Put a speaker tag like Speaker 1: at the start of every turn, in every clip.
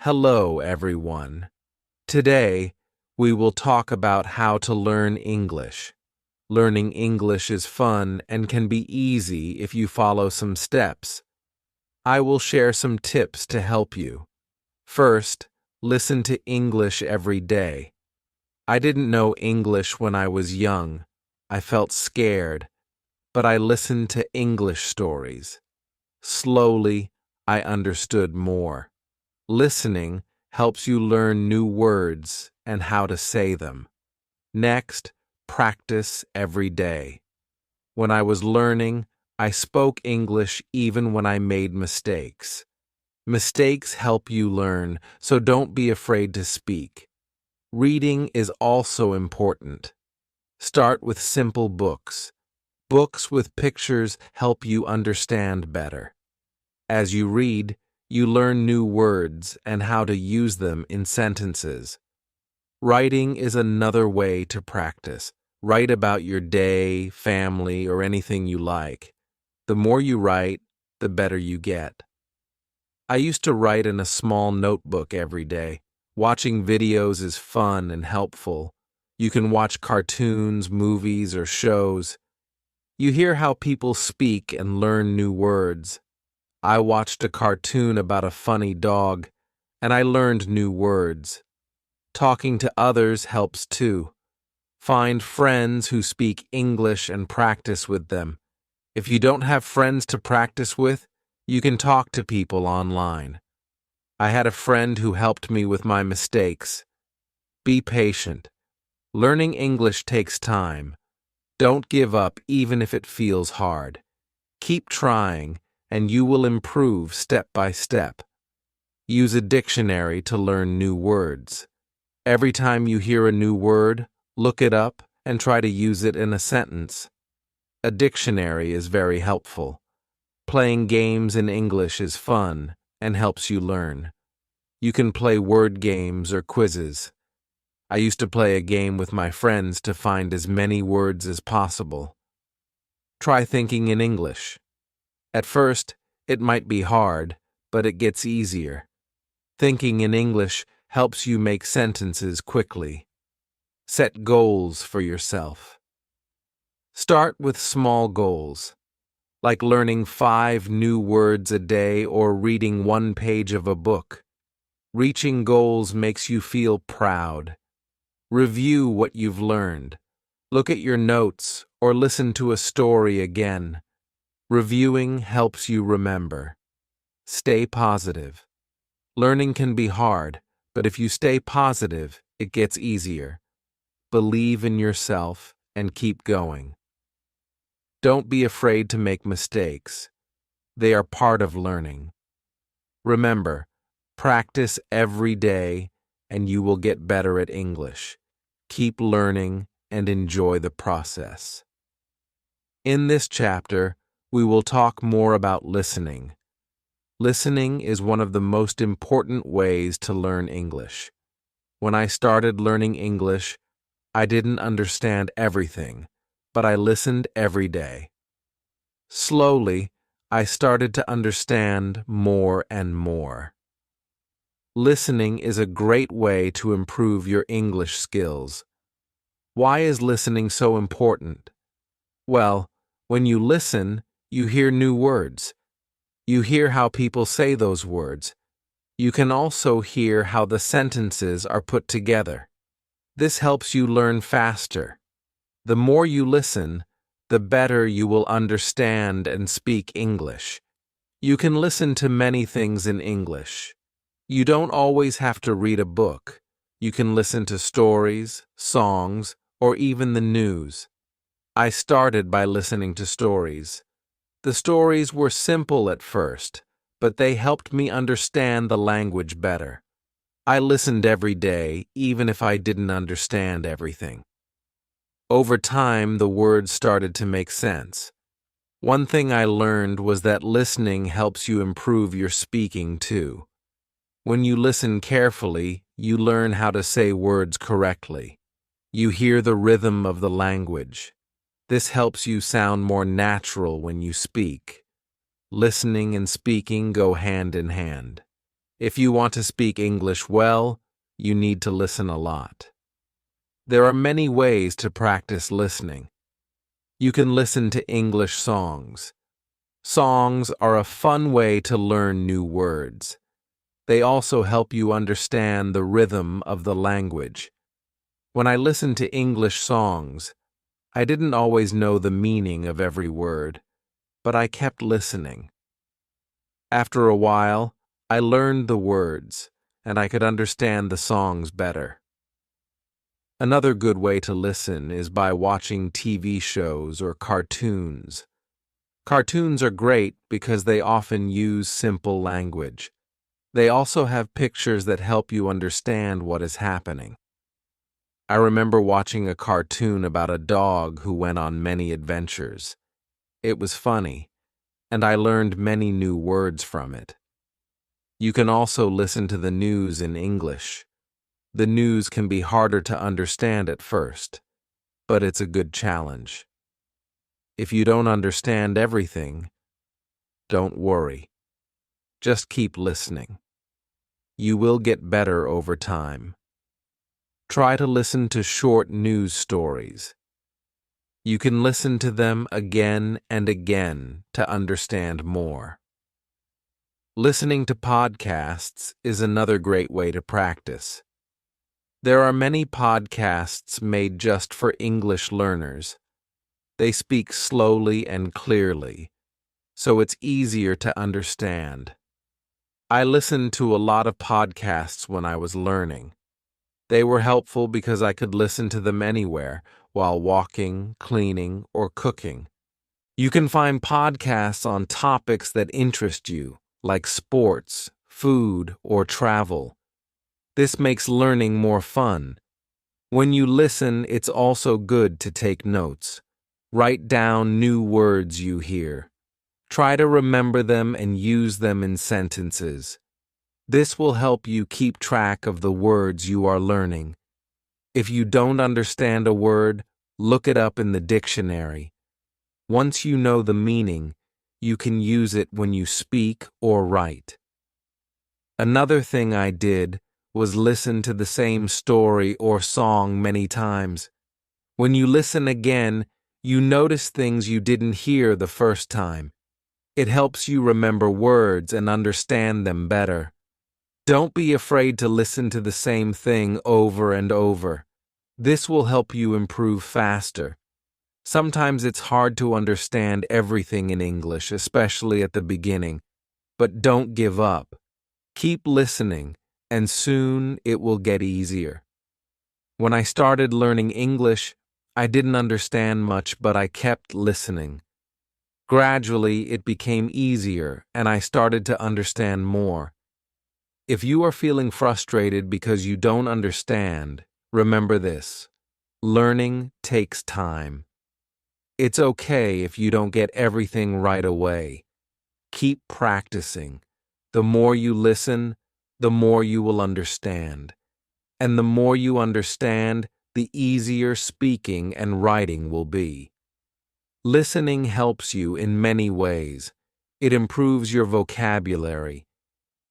Speaker 1: Hello, everyone. Today, we will talk about how to learn English. Learning English is fun and can be easy if you follow some steps. I will share some tips to help you. First, listen to English every day. I didn't know English when I was young. I felt scared, but I listened to English stories. Slowly, I understood more. Listening helps you learn new words and how to say them. Next, practice every day. When I was learning, I spoke English even when I made mistakes. Mistakes help you learn, so don't be afraid to speak. Reading is also important. Start with simple books. Books with pictures help you understand better. As you read, you learn new words and how to use them in sentences. Writing is another way to practice. Write about your day, family, or anything you like. The more you write, the better you get. I used to write in a small notebook every day. Watching videos is fun and helpful. You can watch cartoons, movies, or shows. You hear how people speak and learn new words. I watched a cartoon about a funny dog, and I learned new words. Talking to others helps too. Find friends who speak English and practice with them. If you don't have friends to practice with, you can talk to people online. I had a friend who helped me with my mistakes. Be patient. Learning English takes time. Don't give up even if it feels hard. Keep trying, and you will improve step by step. Use a dictionary to learn new words. Every time you hear a new word, look it up and try to use it in a sentence. A dictionary is very helpful. Playing games in English is fun and helps you learn. You can play word games or quizzes. I used to play a game with my friends to find as many words as possible. Try thinking in English. At first, it might be hard, but it gets easier. Thinking in English helps you make sentences quickly. Set goals for yourself. Start with small goals, like learning 5 new words a day or reading 1 page of a book. Reaching goals makes you feel proud. Review what you've learned. Look at your notes or listen to a story again. Reviewing helps you remember. Stay positive. Learning can be hard, but if you stay positive, it gets easier. Believe in yourself and keep going. Don't be afraid to make mistakes. They are part of learning. Remember, practice every day and you will get better at English. Keep learning and enjoy the process. In this chapter, we will talk more about listening. Listening is one of the most important ways to learn English. When I started learning English, I didn't understand everything, but I listened every day. Slowly, I started to understand more and more. Listening is a great way to improve your English skills. Why is listening so important? Well, when you listen, you hear new words. You hear how people say those words. You can also hear how the sentences are put together. This helps you learn faster. The more you listen, the better you will understand and speak English. You can listen to many things in English. You don't always have to read a book. You can listen to stories, songs, or even the news. I started by listening to stories. The stories were simple at first, but they helped me understand the language better. I listened every day, even if I didn't understand everything. Over time, the words started to make sense. One thing I learned was that listening helps you improve your speaking too. When you listen carefully, you learn how to say words correctly. You hear the rhythm of the language. This helps you sound more natural when you speak. Listening and speaking go hand in hand. If you want to speak English well, you need to listen a lot. There are many ways to practice listening. You can listen to English songs. Songs are a fun way to learn new words. They also help you understand the rhythm of the language. When I listened to English songs, I didn't always know the meaning of every word, but I kept listening. After a while, I learned the words, and I could understand the songs better. Another good way to listen is by watching TV shows or cartoons. Cartoons are great because they often use simple language. They also have pictures that help you understand what is happening. I remember watching a cartoon about a dog who went on many adventures. It was funny, and I learned many new words from it. You can also listen to the news in English. The news can be harder to understand at first, but it's a good challenge. If you don't understand everything, don't worry. Just keep listening. You will get better over time. Try to listen to short news stories. You can listen to them again and again to understand more. Listening to podcasts is another great way to practice. There are many podcasts made just for English learners. They speak slowly and clearly, so it's easier to understand. I listened to a lot of podcasts when I was learning. They were helpful because I could listen to them anywhere, while walking, cleaning, or cooking. You can find podcasts on topics that interest you, like sports, food, or travel. This makes learning more fun. When you listen, it's also good to take notes. Write down new words you hear. Try to remember them and use them in sentences. This will help you keep track of the words you are learning. If you don't understand a word, look it up in the dictionary. Once you know the meaning, you can use it when you speak or write. Another thing I did was listen to the same story or song many times. When you listen again, you notice things you didn't hear the first time. It helps you remember words and understand them better. Don't be afraid to listen to the same thing over and over. This will help you improve faster. Sometimes it's hard to understand everything in English, especially at the beginning, but don't give up. Keep listening, and soon it will get easier. When I started learning English, I didn't understand much, but I kept listening. Gradually, it became easier, and I started to understand more. If you are feeling frustrated because you don't understand, remember this: learning takes time. It's okay if you don't get everything right away. Keep practicing. The more you listen, the more you will understand. And the more you understand, the easier speaking and writing will be. Listening helps you in many ways. It improves your vocabulary.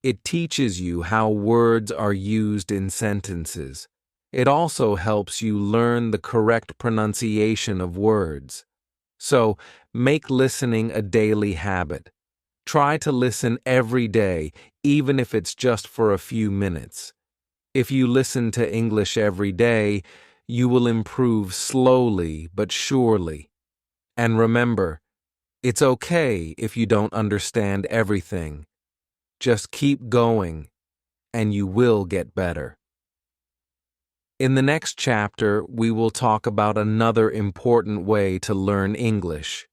Speaker 1: It teaches you how words are used in sentences. It also helps you learn the correct pronunciation of words. So, make listening a daily habit. Try to listen every day, even if it's just for a few minutes. If you listen to English every day, you will improve slowly but surely. And remember, it's okay if you don't understand everything. Just keep going, and you will get better. In the next chapter, we will talk about another important way to learn English: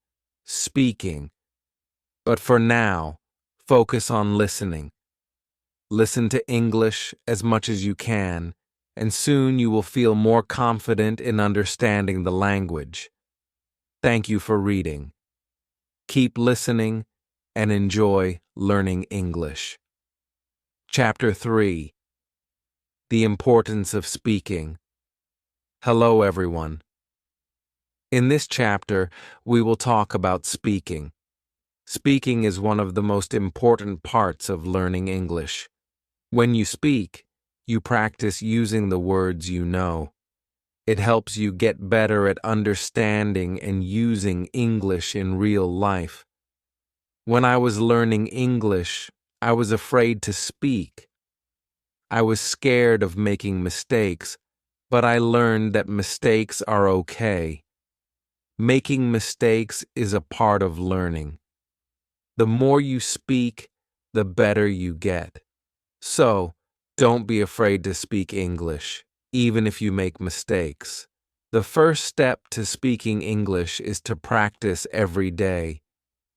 Speaker 1: speaking. But for now, focus on listening. Listen to English as much as you can, and soon you will feel more confident in understanding the language. Thank you for reading. Keep listening and enjoy learning English. Chapter 3: The Importance of Speaking. Hello, everyone. In this chapter, we will talk about speaking. Speaking is one of the most important parts of learning English. When you speak, you practice using the words you know. It helps you get better at understanding and using English in real life. When I was learning English, I was afraid to speak. I was scared of making mistakes, but I learned that mistakes are okay. Making mistakes is a part of learning. The more you speak, the better you get. So, don't be afraid to speak English, even if you make mistakes. The first step to speaking English is to practice every day.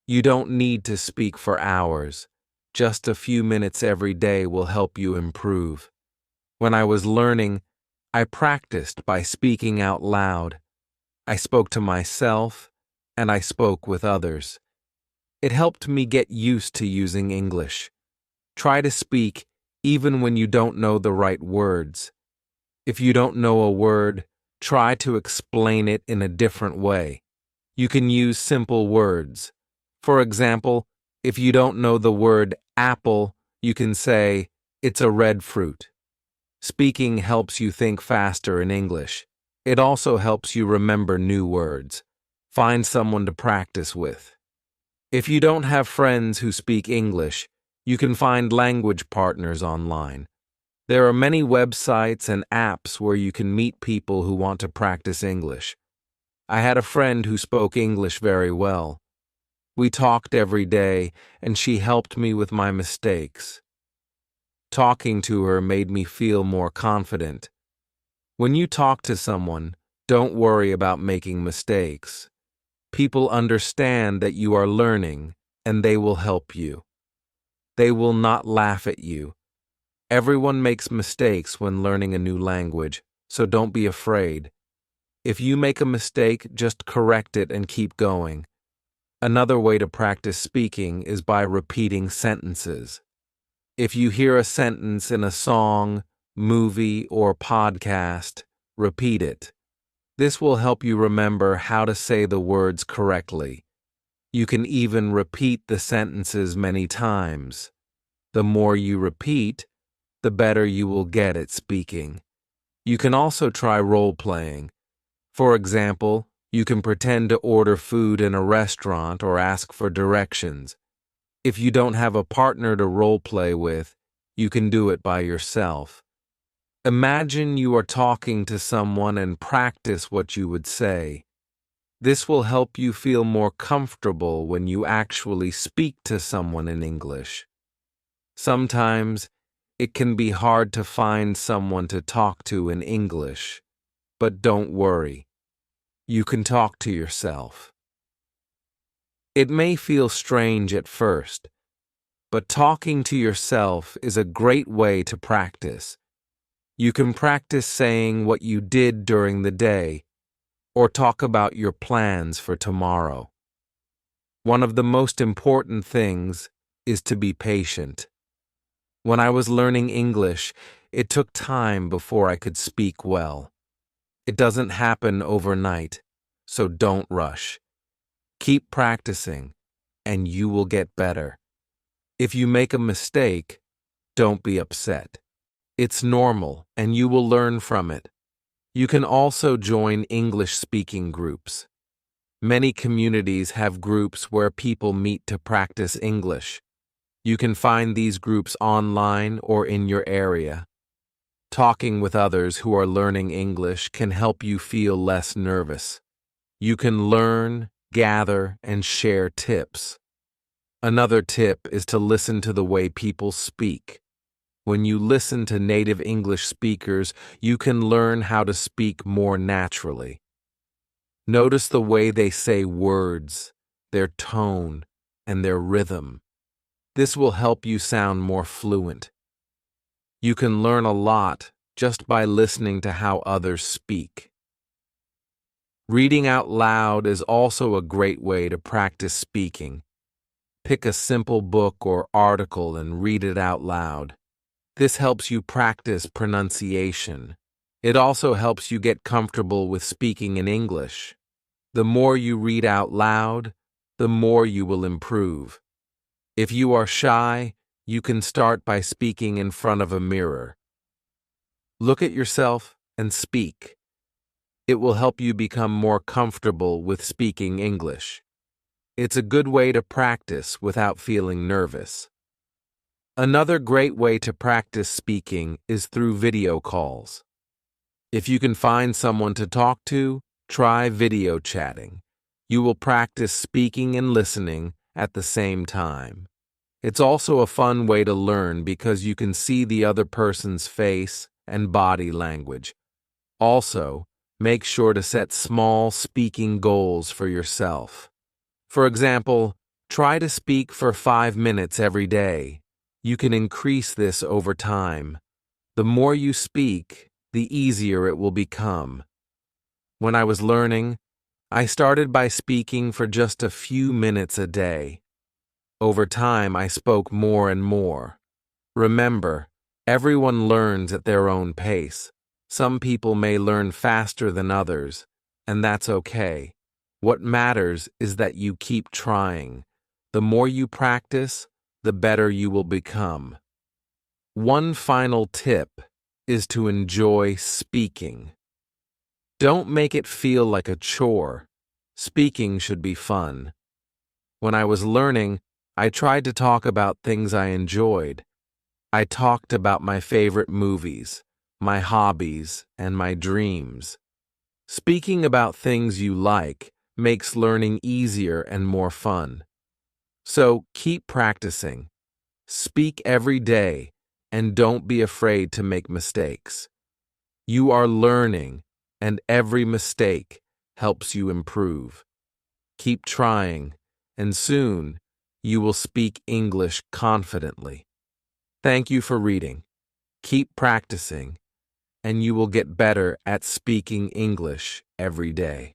Speaker 1: You don't need to speak for hours. Just a few minutes every day will help you improve. When I was learning, I practiced by speaking out loud. I spoke to myself, and I spoke with others. It helped me get used to using English. Try to speak even when you don't know the right words. If you don't know a word, try to explain it in a different way. You can use simple words. For example, if you don't know the word apple, you can say, "It's a red fruit." Speaking helps you think faster in English. It also helps you remember new words. Find someone to practice with. If you don't have friends who speak English, you can find language partners online. There are many websites and apps where you can meet people who want to practice English. I had a friend who spoke English very well. We talked every day, and she helped me with my mistakes. Talking to her made me feel more confident. When you talk to someone, don't worry about making mistakes. People understand that you are learning, and they will help you. They will not laugh at you. Everyone makes mistakes when learning a new language, so don't be afraid. If you make a mistake, just correct it and keep going. Another way to practice speaking is by repeating sentences. If you hear a sentence in a song, movie, or podcast, repeat it. This will help you remember how to say the words correctly. You can even repeat the sentences many times. The more you repeat, the better you will get at speaking. You can also try role-playing. For example, you can pretend to order food in a restaurant or ask for directions. If you don't have a partner to role-play with, you can do it by yourself. Imagine you are talking to someone and practice what you would say. This will help you feel more comfortable when you actually speak to someone in English. Sometimes, it can be hard to find someone to talk to in English, but don't worry. You can talk to yourself. It may feel strange at first, but talking to yourself is a great way to practice. You can practice saying what you did during the day, or talk about your plans for tomorrow. One of the most important things is to be patient. When I was learning English, it took time before I could speak well. It doesn't happen overnight, so don't rush. Keep practicing, and you will get better. If you make a mistake, don't be upset. It's normal, and you will learn from it. You can also join English-speaking groups. Many communities have groups where people meet to practice English. You can find these groups online or in your area. Talking with others who are learning English can help you feel less nervous. You can learn, gather, and share tips. Another tip is to listen to the way people speak. When you listen to native English speakers, you can learn how to speak more naturally. Notice the way they say words, their tone, and their rhythm. This will help you sound more fluent. You can learn a lot just by listening to how others speak. Reading out loud is also a great way to practice speaking. Pick a simple book or article and read it out loud. This helps you practice pronunciation. It also helps you get comfortable with speaking in English. The more you read out loud, the more you will improve. If you are shy, You can start by speaking in front of a mirror. Look at yourself and speak. It will help you become more comfortable with speaking English. It's a good way to practice without feeling nervous. Another great way to practice speaking is through video calls. If you can find someone to talk to, try video chatting. You will practice speaking and listening at the same time. It's also a fun way to learn because you can see the other person's face and body language. Also, make sure to set small speaking goals for yourself. For example, try to speak for 5 minutes every day. You can increase this over time. The more you speak, the easier it will become. When I was learning, I started by speaking for just a few minutes a day. Over time, I spoke more and more. Remember, everyone learns at their own pace. Some people may learn faster than others, and that's okay. What matters is that you keep trying. The more you practice, the better you will become. One final tip is to enjoy speaking. Don't make it feel like a chore. Speaking should be fun. When I was learning, I tried to talk about things I enjoyed. I talked about my favorite movies, my hobbies, and my dreams. Speaking about things you like makes learning easier and more fun. So keep practicing. Speak every day, and don't be afraid to make mistakes. You are learning, and every mistake helps you improve. Keep trying, and soon you will speak English confidently. Thank you for reading. Keep practicing, and you will get better at speaking English every day.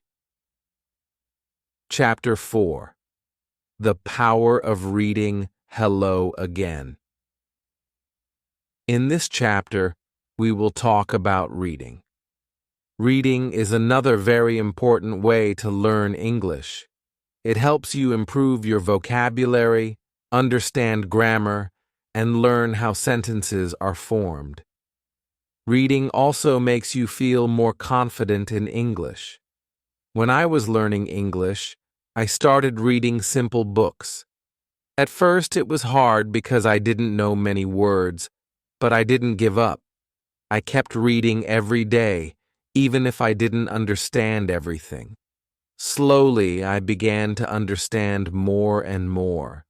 Speaker 1: Chapter 4. The Power of Reading Hello Again. In this chapter, we will talk about reading. Reading is another very important way to learn English. It helps you improve your vocabulary, understand grammar, and learn how sentences are formed. Reading also makes you feel more confident in English. When I was learning English, I started reading simple books. At first, it was hard because I didn't know many words, but I didn't give up. I kept reading every day, even if I didn't understand everything. Slowly, I began to understand more and more.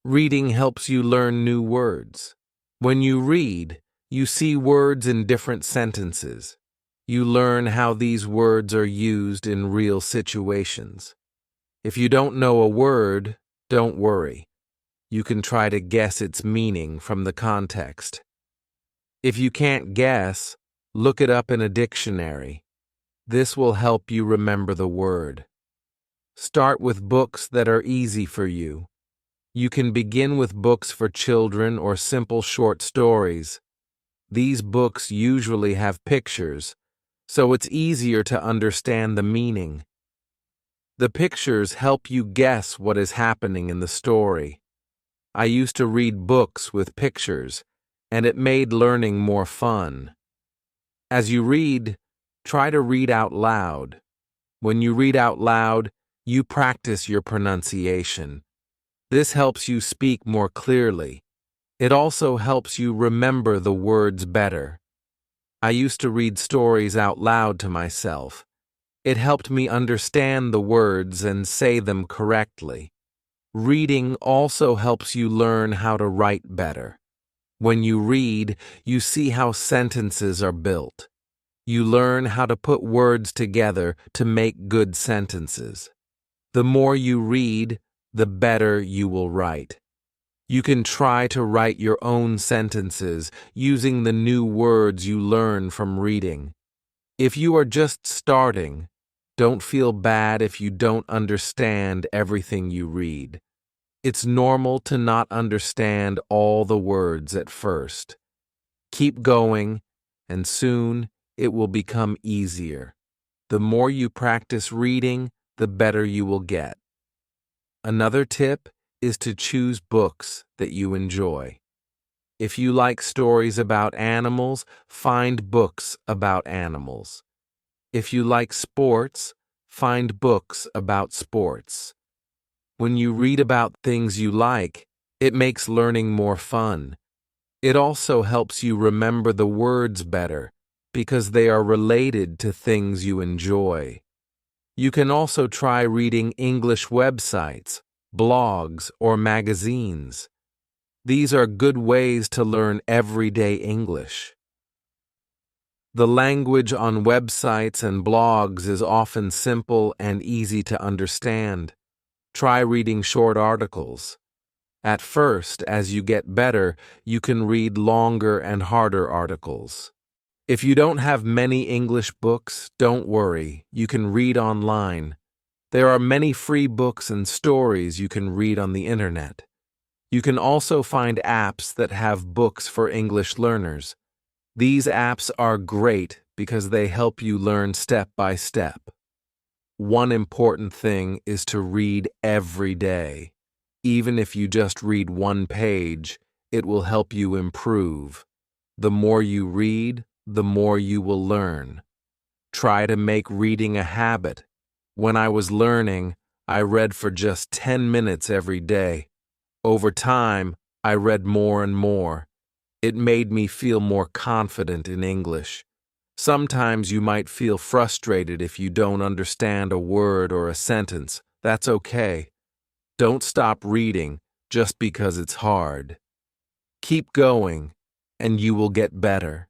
Speaker 1: Reading helps you learn new words. When you read, you see words in different sentences. You learn how these words are used in real situations. If you don't know a word, don't worry. You can try to guess its meaning from the context. If you can't guess, look it up in a dictionary. This will help you remember the word. Start with books that are easy for you. You can begin with books for children or simple short stories. These books usually have pictures, so it's easier to understand the meaning. The pictures help you guess what is happening in the story. I used to read books with pictures, and it made learning more fun. As you read, try to read out loud. When you read out loud, you practice your pronunciation. This helps you speak more clearly. It also helps you remember the words better. I used to read stories out loud to myself. It helped me understand the words and say them correctly. Reading also helps you learn how to write better. When you read, you see how sentences are built. You learn how to put words together to make good sentences. The more you read, the better you will write. You can try to write your own sentences using the new words you learn from reading. If you are just starting, don't feel bad if you don't understand everything you read. It's normal to not understand all the words at first. Keep going, and soon it will become easier. The more you practice reading, the better you will get. Another tip is to choose books that you enjoy. If you like stories about animals, find books about animals. If you like sports, find books about sports. When you read about things you like, it makes learning more fun. It also helps you remember the words better because they are related to things you enjoy. You can also try reading English websites, blogs, or magazines. These are good ways to learn everyday English. The language on websites and blogs is often simple and easy to understand. Try reading short articles. At first, as you get better, you can read longer and harder articles. If you don't have many English books, don't worry, you can read online. There are many free books and stories you can read on the internet. You can also find apps that have books for English learners. These apps are great because they help you learn step by step. One important thing is to read every day. Even if you just read one page, it will help you improve. The more you read, the more you will learn. Try to make reading a habit. When I was learning, I read for just 10 minutes every day. Over time, I read more and more. It made me feel more confident in English. Sometimes you might feel frustrated if you don't understand a word or a sentence. That's okay. Don't stop reading just because it's hard. Keep going, and you will get better.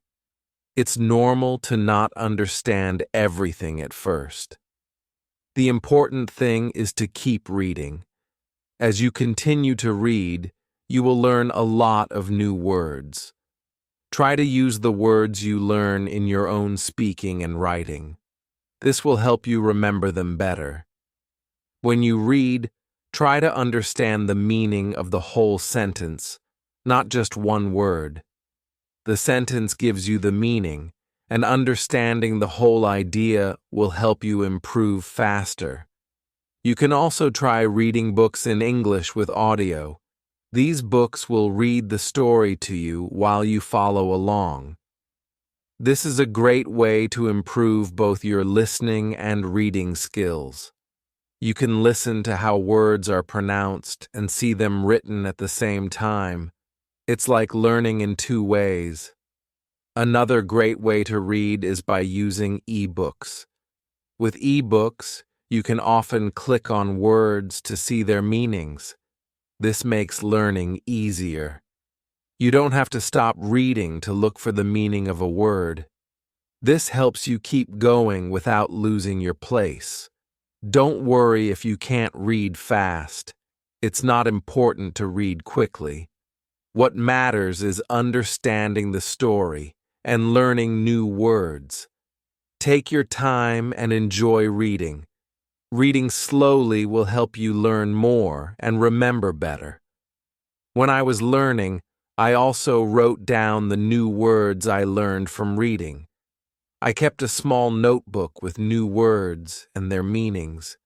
Speaker 1: It's normal to not understand everything at first. The important thing is to keep reading. As you continue to read, you will learn a lot of new words. Try to use the words you learn in your own speaking and writing. This will help you remember them better. When you read, try to understand the meaning of the whole sentence, not just one word. The sentence gives you the meaning, and understanding the whole idea will help you improve faster. You can also try reading books in English with audio. These books will read the story to you while you follow along. This is a great way to improve both your listening and reading skills. You can listen to how words are pronounced and see them written at the same time. It's like learning in two ways. Another great way to read is by using ebooks. With ebooks, you can often click on words to see their meanings. This makes learning easier. You don't have to stop reading to look for the meaning of a word. This helps you keep going without losing your place. Don't worry if you can't read fast. It's not important to read quickly. What matters is understanding the story and learning new words. Take your time and enjoy reading. Reading slowly will help you learn more and remember better. When I was learning, I also wrote down the new words I learned from reading. I kept a small notebook with new words and their meanings.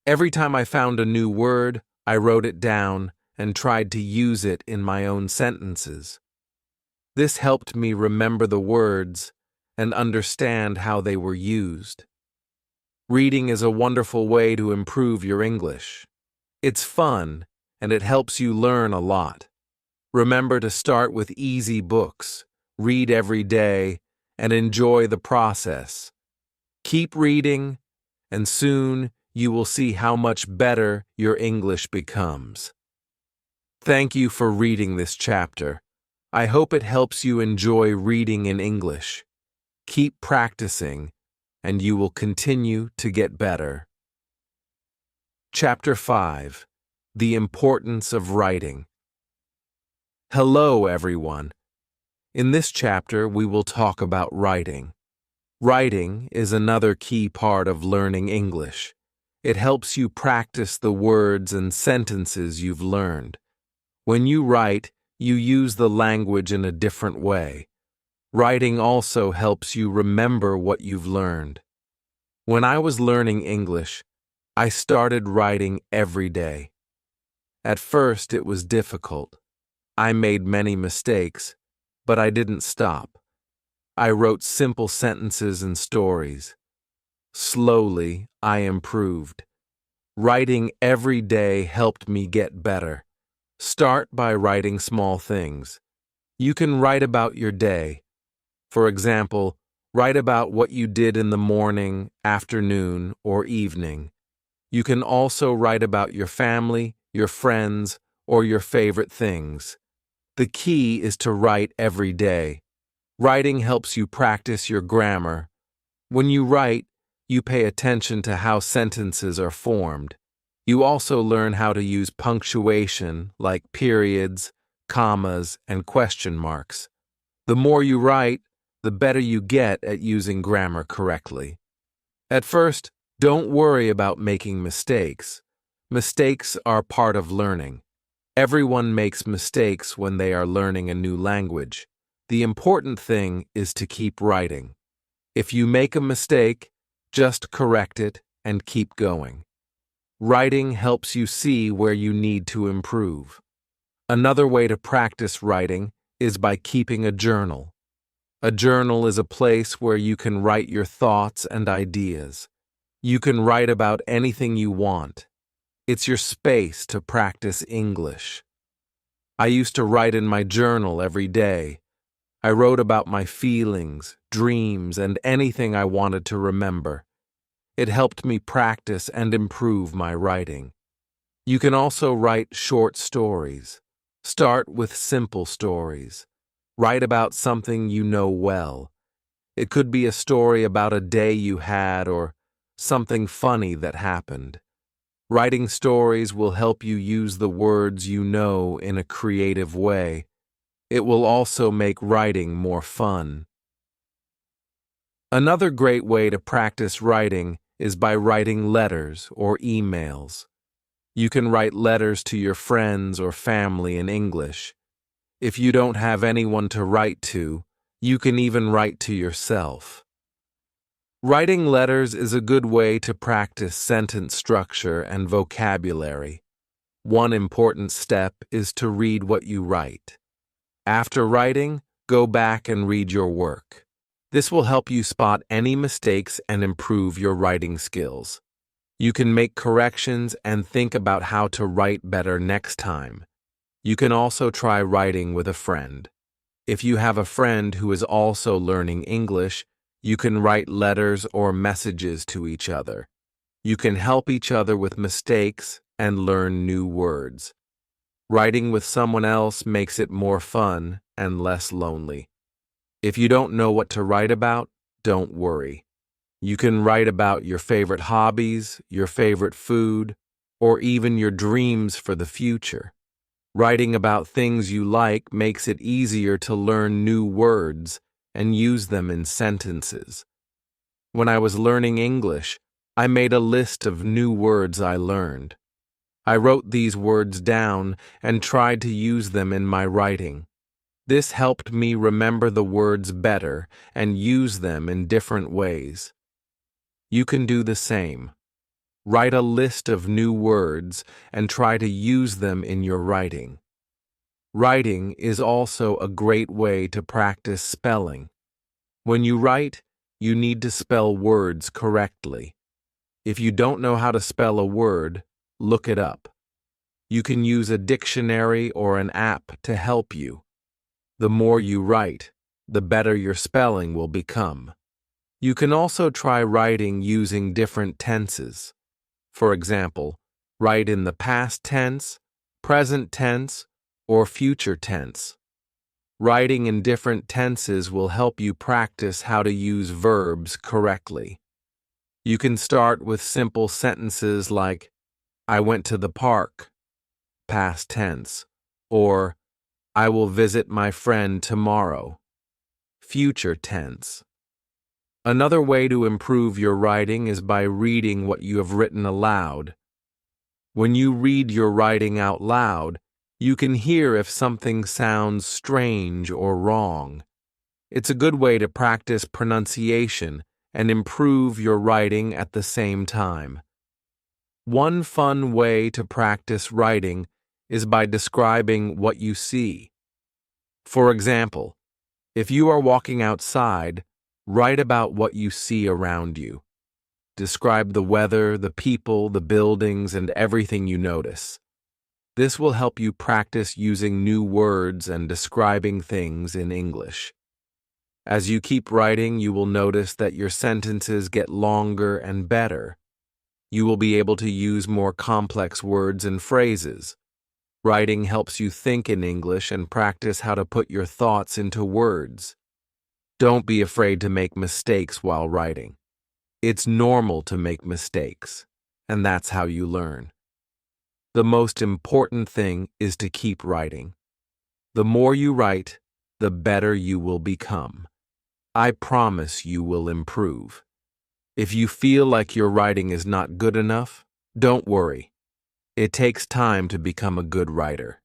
Speaker 1: Every time I found a new word, I wrote it down and tried to use it in my own sentences. This helped me remember the words and understand how they were used. Reading is a wonderful way to improve your English. It's fun, and it helps you learn a lot. Remember to start with easy books, read every day, and enjoy the process. Keep reading, and soon you will see how much better your English becomes. Thank you for reading this chapter. I hope it helps you enjoy reading in English. Keep practicing, and you will continue to get better. Chapter 5. The Importance of Writing. Hello, everyone. In this chapter, we will talk about writing. Writing is another key part of learning English. It helps you practice the words and sentences you've learned. When you write, you use the language in a different way. Writing also helps you remember what you've learned. When I was learning English, I started writing every day. At first, it was difficult. I made many mistakes, but I didn't stop. I wrote simple sentences and stories. Slowly, I improved. Writing every day helped me get better. Start by writing small things. You can write about your day. For example, write about what you did in the morning, afternoon, or evening. You can also write about your family, your friends, or your favorite things. The key is to write every day. Writing helps you practice your grammar. When you write, you pay attention to how sentences are formed. You also learn how to use punctuation, like periods, commas, and question marks. The more you write, the better you get at using grammar correctly. At first, don't worry about making mistakes. Mistakes are part of learning. Everyone makes mistakes when they are learning a new language. The important thing is to keep writing. If you make a mistake, just correct it and keep going. Writing helps you see where you need to improve. Another way to practice writing is by keeping a journal. A journal is a place where you can write your thoughts and ideas. You can write about anything you want. It's your space to practice English. I used to write in my journal every day. I wrote about my feelings, dreams, and anything I wanted to remember. It helped me practice and improve my writing. You can also write short stories. Start with simple stories. Write about something you know well. It could be a story about a day you had or something funny that happened. Writing stories will help you use the words you know in a creative way. It will also make writing more fun. Another great way to practice writing is by writing letters or emails. You can write letters to your friends or family in English. If you don't have anyone to write to, you can even write to yourself. Writing letters is a good way to practice sentence structure and vocabulary. One important step is to read what you write. After writing, go back and read your work. This will help you spot any mistakes and improve your writing skills. You can make corrections and think about how to write better next time. You can also try writing with a friend. If you have a friend who is also learning English, you can write letters or messages to each other. You can help each other with mistakes and learn new words. Writing with someone else makes it more fun and less lonely. If you don't know what to write about, don't worry. You can write about your favorite hobbies, your favorite food, or even your dreams for the future. Writing about things you like makes it easier to learn new words and use them in sentences. When I was learning English, I made a list of new words I learned. I wrote these words down and tried to use them in my writing. This helped me remember the words better and use them in different ways. You can do the same. Write a list of new words and try to use them in your writing. Writing is also a great way to practice spelling. When you write, you need to spell words correctly. If you don't know how to spell a word, look it up. You can use a dictionary or an app to help you. The more you write, the better your spelling will become. You can also try writing using different tenses. For example, write in the past tense, present tense, or future tense. Writing in different tenses will help you practice how to use verbs correctly. You can start with simple sentences like, I went to the park, past tense, or I will visit my friend tomorrow, future tense. Another way to improve your writing is by reading what you have written aloud. When you read your writing out loud, you can hear if something sounds strange or wrong. It's a good way to practice pronunciation and improve your writing at the same time. One fun way to practice writing is by describing what you see. For example, if you are walking outside, write about what you see around you. Describe the weather, the people, the buildings, and everything you notice. This will help you practice using new words and describing things in English. As you keep writing, you will notice that your sentences get longer and better. You will be able to use more complex words and phrases. Writing helps you think in English and practice how to put your thoughts into words. Don't be afraid to make mistakes while writing. It's normal to make mistakes, and that's how you learn. The most important thing is to keep writing. The more you write, the better you will become. I promise you will improve. If you feel like your writing is not good enough, don't worry. It takes time to become a good writer.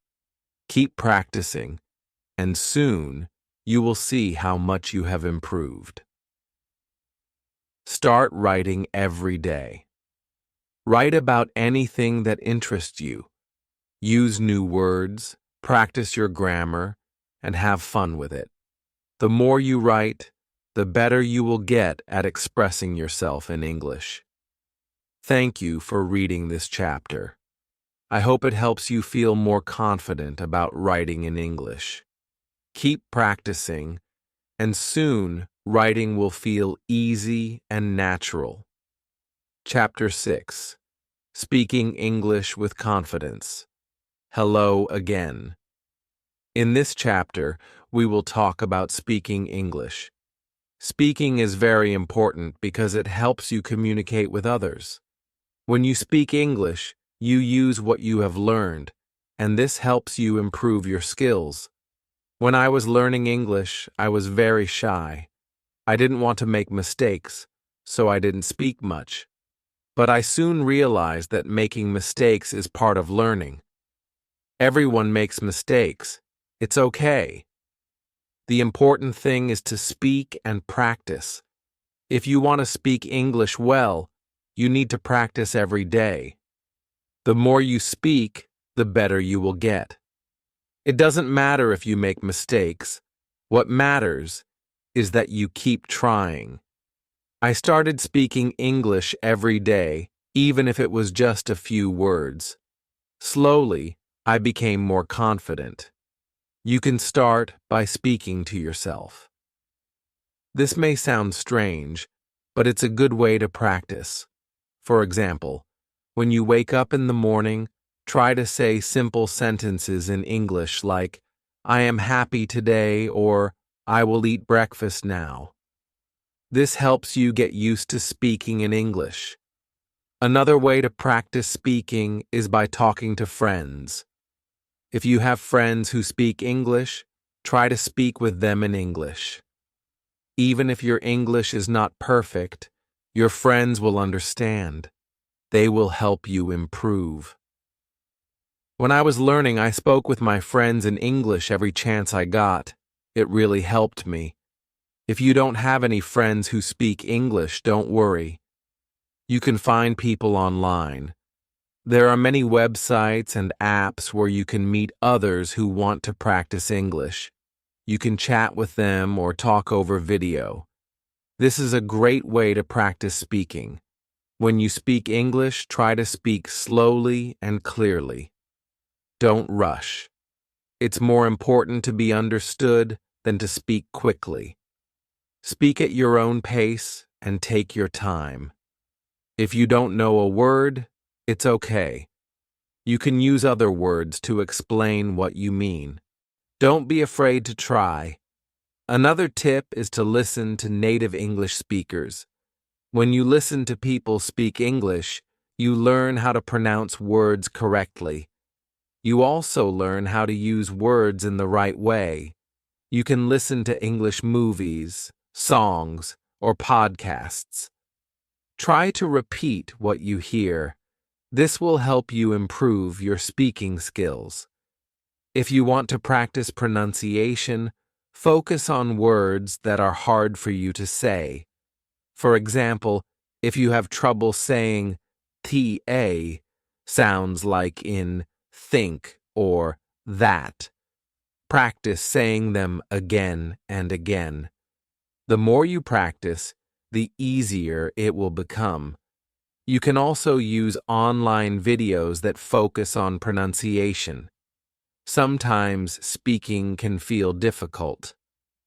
Speaker 1: Keep practicing, and soon you will see how much you have improved. Start writing every day. Write about anything that interests you. Use new words, practice your grammar, and have fun with it. The more you write, the better you will get at expressing yourself in English. Thank you for reading this chapter. I hope it helps you feel more confident about writing in English. Keep practicing, and soon writing will feel easy and natural. Chapter 6. Speaking English with Confidence. Hello again. In this chapter, we will talk about speaking English. Speaking is very important because it helps you communicate with others. When you speak English, you use what you have learned, and this helps you improve your skills. When I was learning English, I was very shy. I didn't want to make mistakes, so I didn't speak much. But I soon realized that making mistakes is part of learning. Everyone makes mistakes. It's okay. The important thing is to speak and practice. If you want to speak English well, you need to practice every day. The more you speak, the better you will get. It doesn't matter if you make mistakes. What matters is that you keep trying. I started speaking English every day, even if it was just a few words. Slowly, I became more confident. You can start by speaking to yourself. This may sound strange, but it's a good way to practice. For example, when you wake up in the morning, try to say simple sentences in English like, I am happy today, or I will eat breakfast now. This helps you get used to speaking in English. Another way to practice speaking is by talking to friends. If you have friends who speak English, try to speak with them in English. Even if your English is not perfect, your friends will understand. They will help you improve. When I was learning, I spoke with my friends in English every chance I got. It really helped me. If you don't have any friends who speak English, don't worry. You can find people online. There are many websites and apps where you can meet others who want to practice English. You can chat with them or talk over video. This is a great way to practice speaking. When you speak English, try to speak slowly and clearly. Don't rush. It's more important to be understood than to speak quickly. Speak at your own pace and take your time. If you don't know a word, it's okay. You can use other words to explain what you mean. Don't be afraid to try. Another tip is to listen to native English speakers. When you listen to people speak English, you learn how to pronounce words correctly. You also learn how to use words in the right way. You can listen to English movies, songs, or podcasts. Try to repeat what you hear. This will help you improve your speaking skills. If you want to practice pronunciation, focus on words that are hard for you to say. For example, if you have trouble saying "ta" sounds like in think or that. Practice saying them again and again. The more you practice, the easier it will become. You can also use online videos that focus on pronunciation. Sometimes speaking can feel difficult,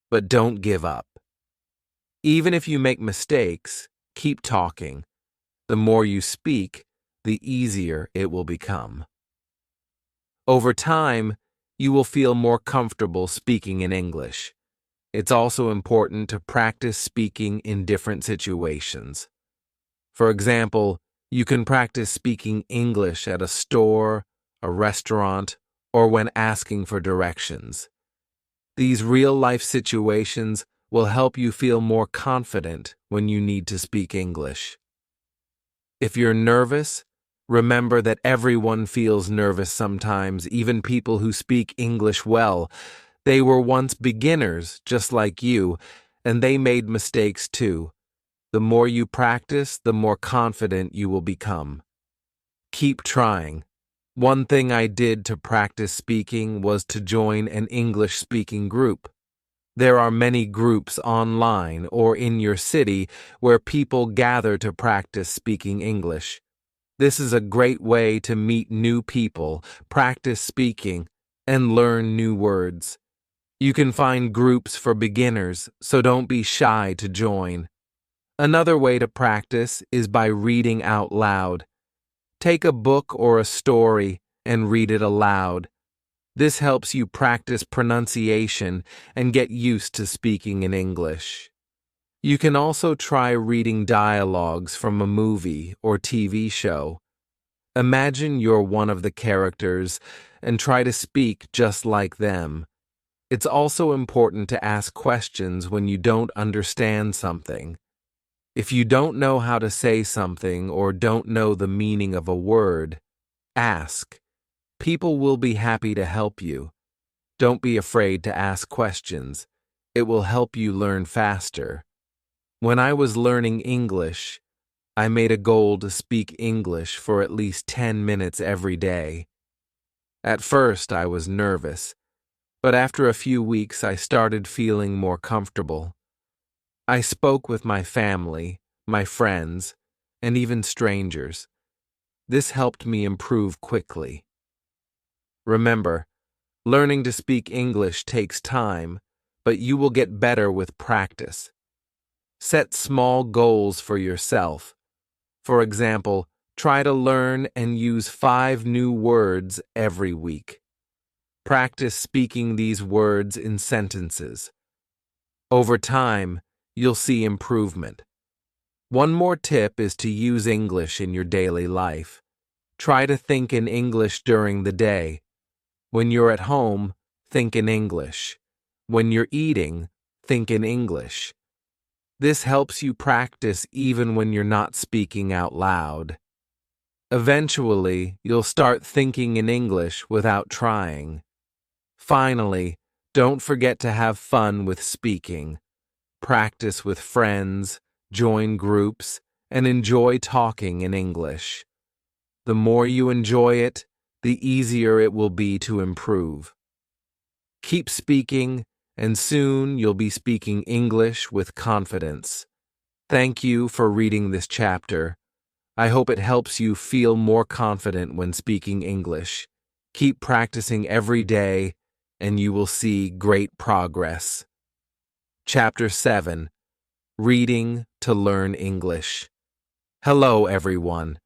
Speaker 1: but don't give up. Even if you make mistakes, keep talking. The more you speak, the easier it will become. Over time, you will feel more comfortable speaking in English. It's also important to practice speaking in different situations. For example, you can practice speaking English at a store, a restaurant, or when asking for directions. These real-life situations will help you feel more confident when you need to speak English. If you're nervous, remember that everyone feels nervous sometimes, even people who speak English well. They were once beginners, just like you, and they made mistakes too. The more you practice, the more confident you will become. Keep trying. One thing I did to practice speaking was to join an English-speaking group. There are many groups online or in your city where people gather to practice speaking English. This is a great way to meet new people, practice speaking, and learn new words. You can find groups for beginners, so don't be shy to join. Another way to practice is by reading out loud. Take a book or a story and read it aloud. This helps you practice pronunciation and get used to speaking in English. You can also try reading dialogues from a movie or TV show. Imagine you're one of the characters and try to speak just like them. It's also important to ask questions when you don't understand something. If you don't know how to say something or don't know the meaning of a word, ask. People will be happy to help you. Don't be afraid to ask questions. It will help you learn faster. When I was learning English, I made a goal to speak English for at least 10 minutes every day. At first, I was nervous, but after a few weeks, I started feeling more comfortable. I spoke with my family, my friends, and even strangers. This helped me improve quickly. Remember, learning to speak English takes time, but you will get better with practice. Set small goals for yourself. For example, try to learn and use 5 new words every week. Practice speaking these words in sentences. Over time, you'll see improvement. One more tip is to use English in your daily life. Try to think in English during the day. When you're at home, think in English. When you're eating, think in English. This helps you practice even when you're not speaking out loud. Eventually, you'll start thinking in English without trying. Finally, don't forget to have fun with speaking. Practice with friends, join groups, and enjoy talking in English. The more you enjoy it, the easier it will be to improve. Keep speaking, and soon you'll be speaking English with confidence. Thank you for reading this chapter. I hope it helps you feel more confident when speaking English. Keep practicing every day, and you will see great progress. Chapter 7. Reading to Learn English. Hello, everyone.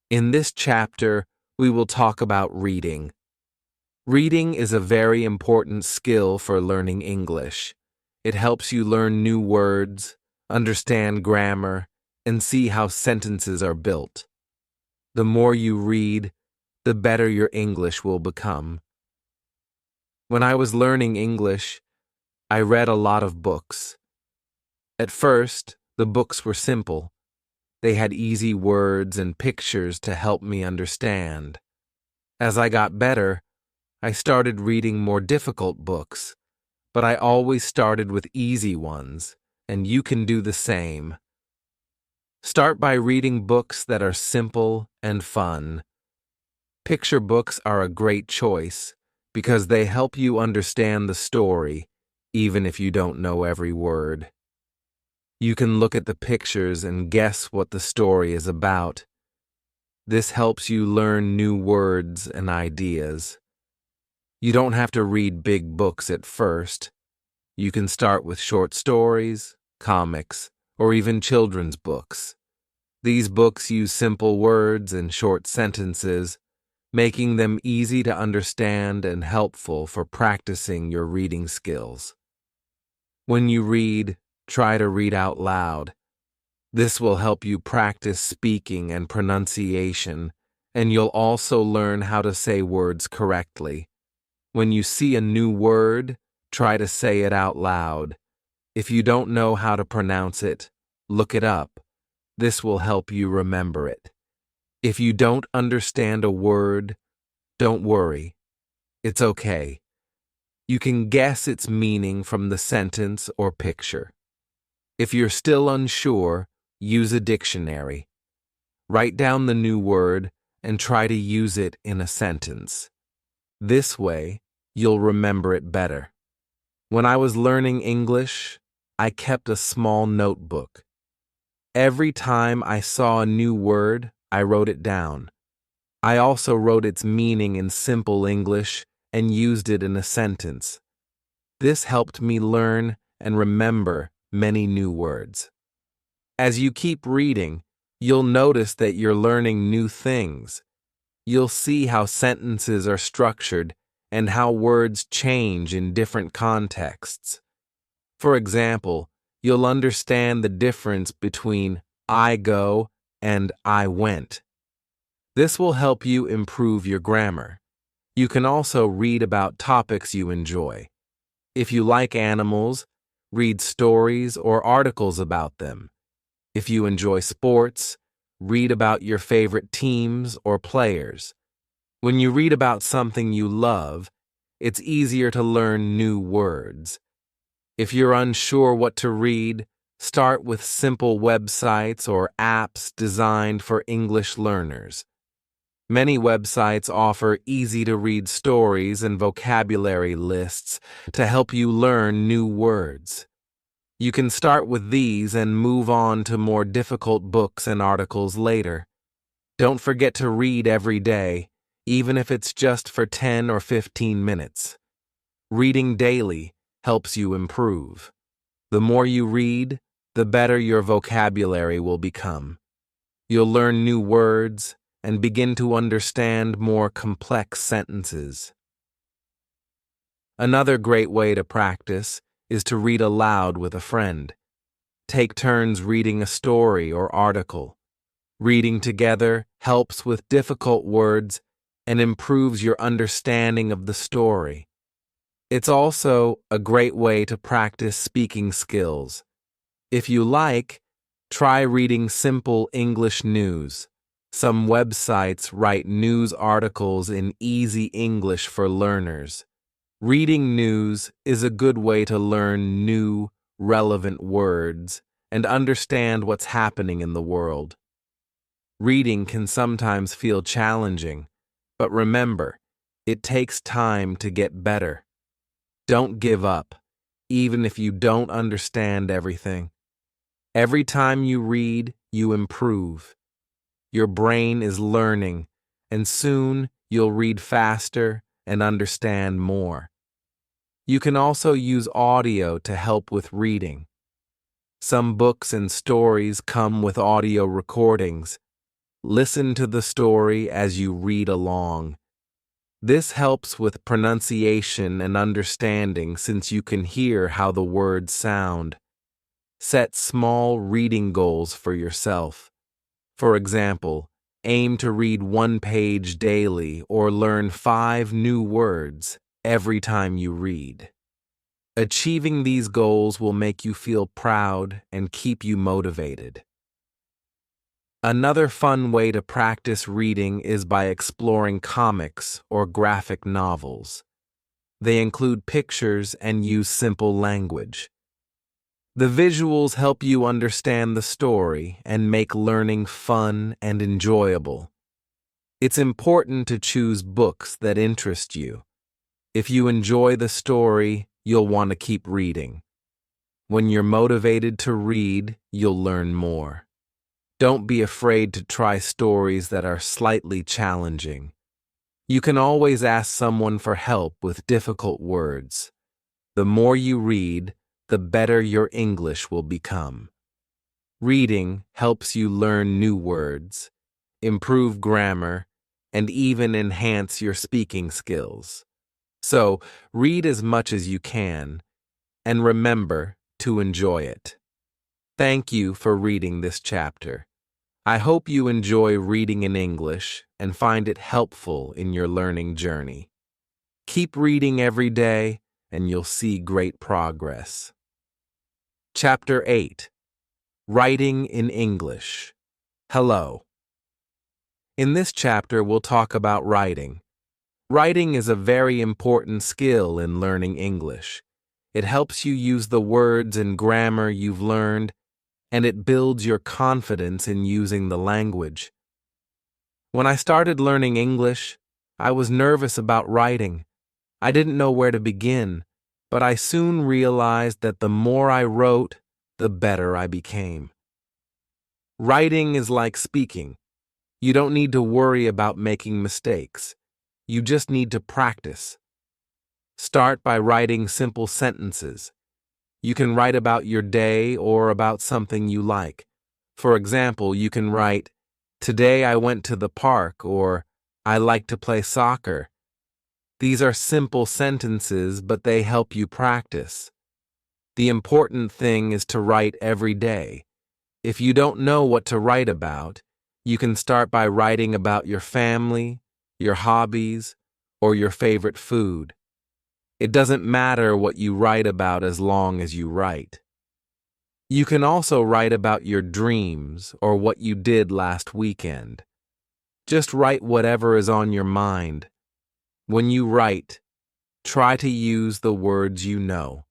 Speaker 1: In this chapter, we will talk about reading. Reading is a very important skill for learning English. It helps you learn new words, understand grammar, and see how sentences are built. The more you read, the better your English will become. When I was learning English, I read a lot of books. At first, the books were simple. They had easy words and pictures to help me understand. As I got better, I started reading more difficult books, but I always started with easy ones, and you can do the same. Start by reading books that are simple and fun. Picture books are a great choice because they help you understand the story, even if you don't know every word. You can look at the pictures and guess what the story is about. This helps you learn new words and ideas. You don't have to read big books at first. You can start with short stories, comics, or even children's books. These books use simple words and short sentences, making them easy to understand and helpful for practicing your reading skills. When you read, try to read out loud. This will help you practice speaking and pronunciation, and you'll also learn how to say words correctly. When you see a new word, try to say it out loud. If you don't know how to pronounce it, look it up. This will help you remember it. If you don't understand a word, don't worry. It's okay. You can guess its meaning from the sentence or picture. If you're still unsure, use a dictionary. Write down the new word and try to use it in a sentence. This way, you'll remember it better. When I was learning English, I kept a small notebook. Every time I saw a new word, I wrote it down. I also wrote its meaning in simple English and used it in a sentence. This helped me learn and remember many new words. As you keep reading, you'll notice that you're learning new things. You'll see how sentences are structured and how words change in different contexts. For example, you'll understand the difference between I go and I went. This will help you improve your grammar. You can also read about topics you enjoy. If you like animals, read stories or articles about them. If you enjoy sports, read about your favorite teams or players. When you read about something you love, it's easier to learn new words. If you're unsure what to read, start with simple websites or apps designed for English learners. Many websites offer easy-to-read stories and vocabulary lists to help you learn new words. You can start with these and move on to more difficult books and articles later. Don't forget to read every day, even if it's just for 10 or 15 minutes. Reading daily helps you improve. The more you read, the better your vocabulary will become. You'll learn new words and begin to understand more complex sentences. Another great way to practice is to read aloud with a friend. Take turns reading a story or article. Reading together helps with difficult words and improves your understanding of the story. It's also a great way to practice speaking skills. If you like, try reading simple English news. Some websites write news articles in easy English for learners. Reading news is a good way to learn new, relevant words and understand what's happening in the world. Reading can sometimes feel challenging, but remember, it takes time to get better. Don't give up, even if you don't understand everything. Every time you read, you improve. Your brain is learning, and soon you'll read faster and understand more. You can also use audio to help with reading. Some books and stories come with audio recordings. Listen to the story as you read along. This helps with pronunciation and understanding since you can hear how the words sound. Set small reading goals for yourself. For example, aim to read 1 page daily or learn 5 new words every time you read. Achieving these goals will make you feel proud and keep you motivated. Another fun way to practice reading is by exploring comics or graphic novels. They include pictures and use simple language. The visuals help you understand the story and make learning fun and enjoyable. It's important to choose books that interest you. If you enjoy the story, you'll want to keep reading. When you're motivated to read, you'll learn more. Don't be afraid to try stories that are slightly challenging. You can always ask someone for help with difficult words. The more you read, the better your English will become. Reading helps you learn new words, improve grammar, and even enhance your speaking skills. So, read as much as you can, and remember to enjoy it. Thank you for reading this chapter. I hope you enjoy reading in English and find it helpful in your learning journey. Keep reading every day, and you'll see great progress. Chapter 8. Writing in English. Hello. In this chapter, we'll talk about writing. Writing is a very important skill in learning English. It helps you use the words and grammar you've learned, and it builds your confidence in using the language. When I started learning English, I was nervous about writing. I didn't know where to begin, but I soon realized that the more I wrote, the better I became. Writing is like speaking. You don't need to worry about making mistakes. You just need to practice. Start by writing simple sentences. You can write about your day or about something you like. For example, you can write, "Today I went to the park," or "I like to play soccer." These are simple sentences, but they help you practice. The important thing is to write every day. If you don't know what to write about, you can start by writing about your family, your hobbies, or your favorite food. It doesn't matter what you write about as long as you write. You can also write about your dreams or what you did last weekend. Just write whatever is on your mind. When you write, try to use the words you know.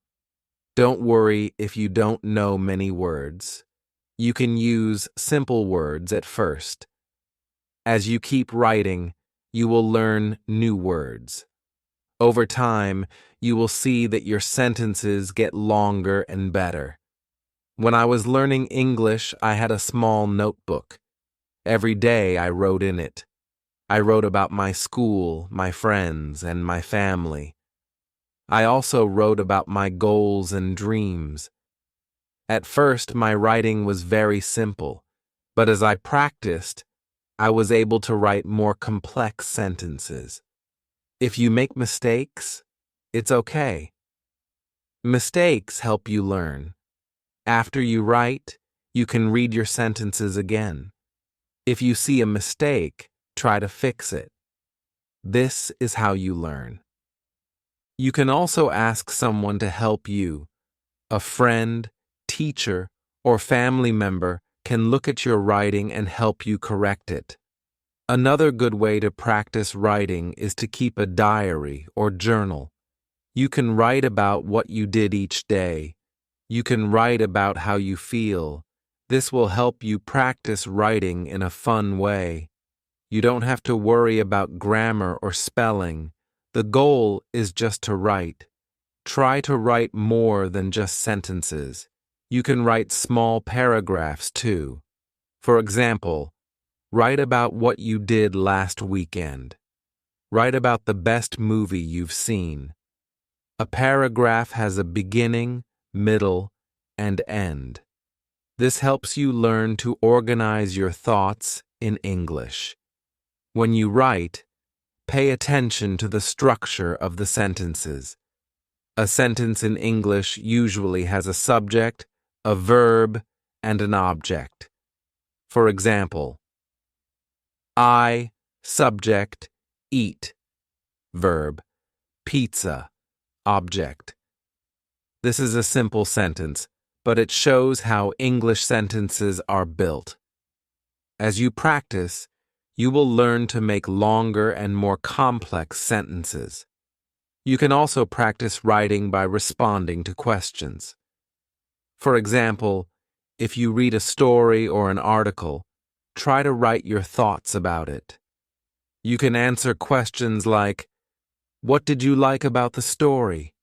Speaker 1: Don't worry if you don't know many words. You can use simple words at first. As you keep writing, you will learn new words. Over time, you will see that your sentences get longer and better. When I was learning English, I had a small notebook. Every day I wrote in it. I wrote about my school, my friends, and my family. I also wrote about my goals and dreams. At first, my writing was very simple, but as I practiced, I was able to write more complex sentences. If you make mistakes, it's okay. Mistakes help you learn. After you write, you can read your sentences again. If you see a mistake, try to fix it. This is how you learn. You can also ask someone to help you. A friend, teacher, or family member can look at your writing and help you correct it. Another good way to practice writing is to keep a diary or journal. You can write about what you did each day. You can write about how you feel. This will help you practice writing in a fun way. You don't have to worry about grammar or spelling. The goal is just to write. Try to write more than just sentences. You can write small paragraphs too. For example, write about what you did last weekend. Write about the best movie you've seen. A paragraph has a beginning, middle, and end. This helps you learn to organize your thoughts in English. When you write, pay attention to the structure of the sentences. A sentence in English usually has a subject, a verb, and an object. For example, I, subject, eat, verb, pizza, object. This is a simple sentence, but it shows how English sentences are built. As you practice, you will learn to make longer and more complex sentences. You can also practice writing by responding to questions. For example, if you read a story or an article, try to write your thoughts about it. You can answer questions like, "What did you like about the story?"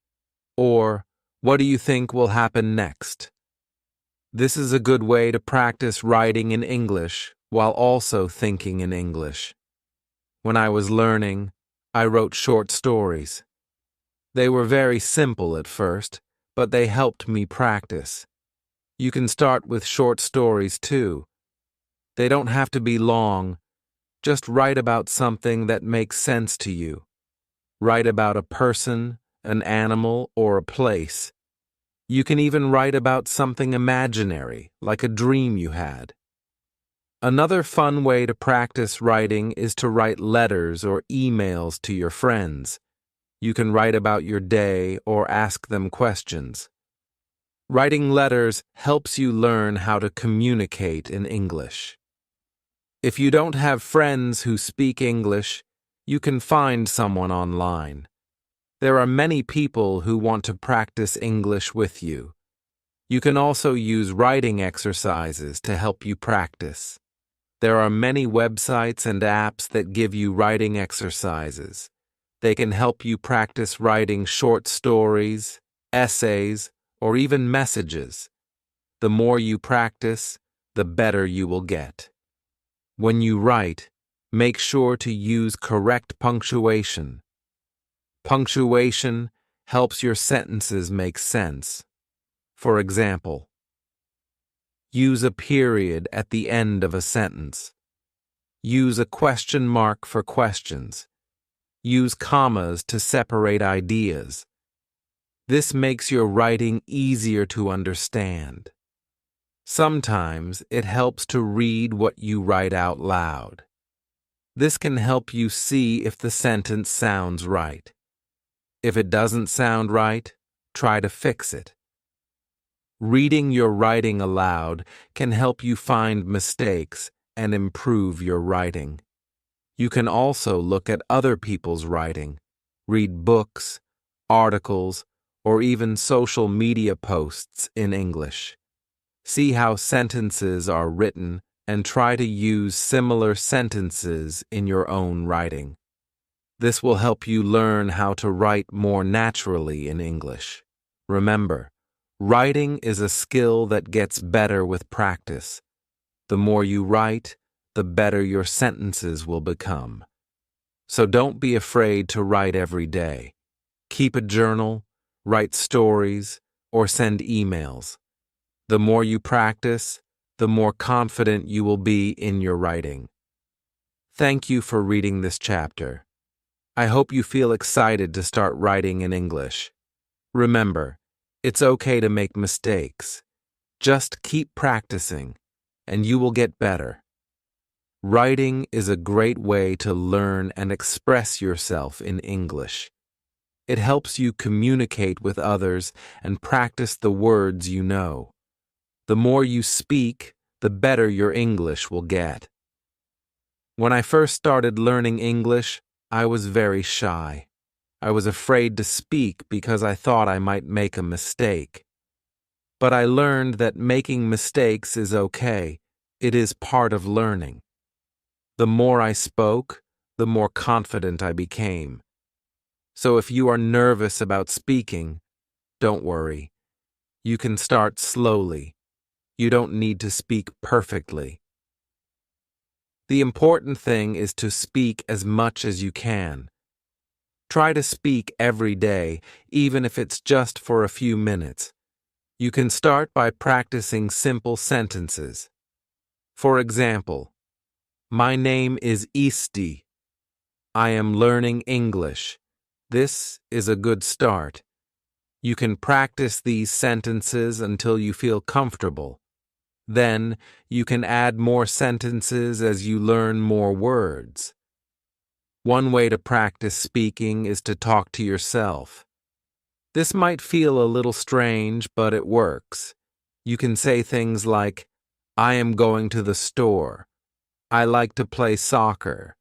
Speaker 1: Or, "What do you think will happen next?" This is a good way to practice writing in English while also thinking in English. When I was learning, I wrote short stories. They were very simple at first, but they helped me practice. You can start with short stories too. They don't have to be long. Just write about something that makes sense to you. Write about a person, an animal, or a place. You can even write about something imaginary, like a dream you had. Another fun way to practice writing is to write letters or emails to your friends. You can write about your day or ask them questions. Writing letters helps you learn how to communicate in English. If you don't have friends who speak English, you can find someone online. There are many people who want to practice English with you. You can also use writing exercises to help you practice. There are many websites and apps that give you writing exercises. They can help you practice writing short stories, essays, or even messages. The more you practice, the better you will get. When you write, make sure to use correct punctuation. Punctuation helps your sentences make sense. For example, use a period at the end of a sentence. Use a question mark for questions. Use commas to separate ideas. This makes your writing easier to understand. Sometimes it helps to read what you write out loud. This can help you see if the sentence sounds right. If it doesn't sound right, try to fix it. Reading your writing aloud can help you find mistakes and improve your writing. You can also look at other people's writing, read books, articles, or even social media posts in English. See how sentences are written and try to use similar sentences in your own writing. This will help you learn how to write more naturally in English. Remember, writing is a skill that gets better with practice. The more you write, the better your sentences will become. So don't be afraid to write every day. Keep a journal, write stories, or send emails. The more you practice, the more confident you will be in your writing. Thank you for reading this chapter. I hope you feel excited to start writing in English. Remember, it's okay to make mistakes. Just keep practicing, and you will get better. Writing is a great way to learn and express yourself in English. It helps you communicate with others and practice the words you know. The more you speak, the better your English will get. When I first started learning English, I was very shy. I was afraid to speak because I thought I might make a mistake. But I learned that making mistakes is okay. It is part of learning. The more I spoke, the more confident I became. So if you are nervous about speaking, don't worry. You can start slowly. You don't need to speak perfectly. The important thing is to speak as much as you can. Try to speak every day, even if it's just for a few minutes. You can start by practicing simple sentences. For example, my name is Isti. I am learning English. This is a good start. You can practice these sentences until you feel comfortable. Then, you can add more sentences as you learn more words. One way to practice speaking is to talk to yourself. This might feel a little strange, but it works. You can say things like, I am going to the store. I like to play soccer.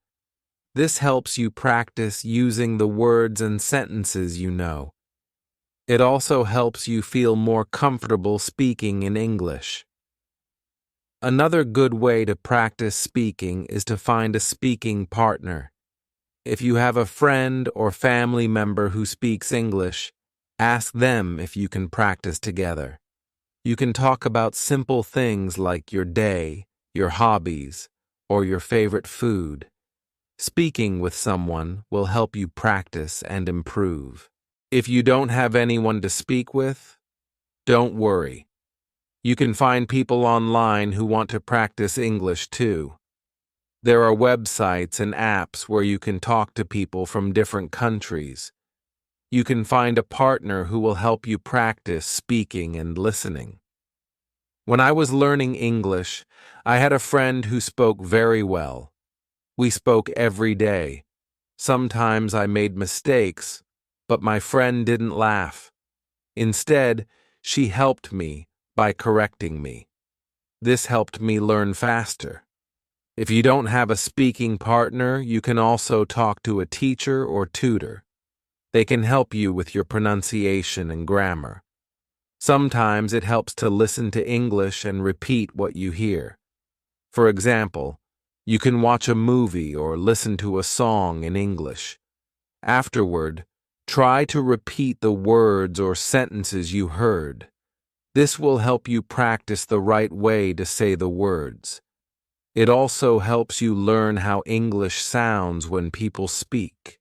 Speaker 1: This helps you practice using the words and sentences you know. It also helps you feel more comfortable speaking in English. Another good way to practice speaking is to find a speaking partner. If you have a friend or family member who speaks English, ask them if you can practice together. You can talk about simple things like your day, your hobbies, or your favorite food. Speaking with someone will help you practice and improve. If you don't have anyone to speak with, don't worry. You can find people online who want to practice English too. There are websites and apps where you can talk to people from different countries. You can find a partner who will help you practice speaking and listening. When I was learning English, I had a friend who spoke very well. We spoke every day. Sometimes I made mistakes, but my friend didn't laugh. Instead, she helped me by correcting me. This helped me learn faster. If you don't have a speaking partner, you can also talk to a teacher or tutor. They can help you with your pronunciation and grammar. Sometimes it helps to listen to English and repeat what you hear. For example, you can watch a movie or listen to a song in English. Afterward, try to repeat the words or sentences you heard. This will help you practice the right way to say the words. It also helps you learn how English sounds when people speak.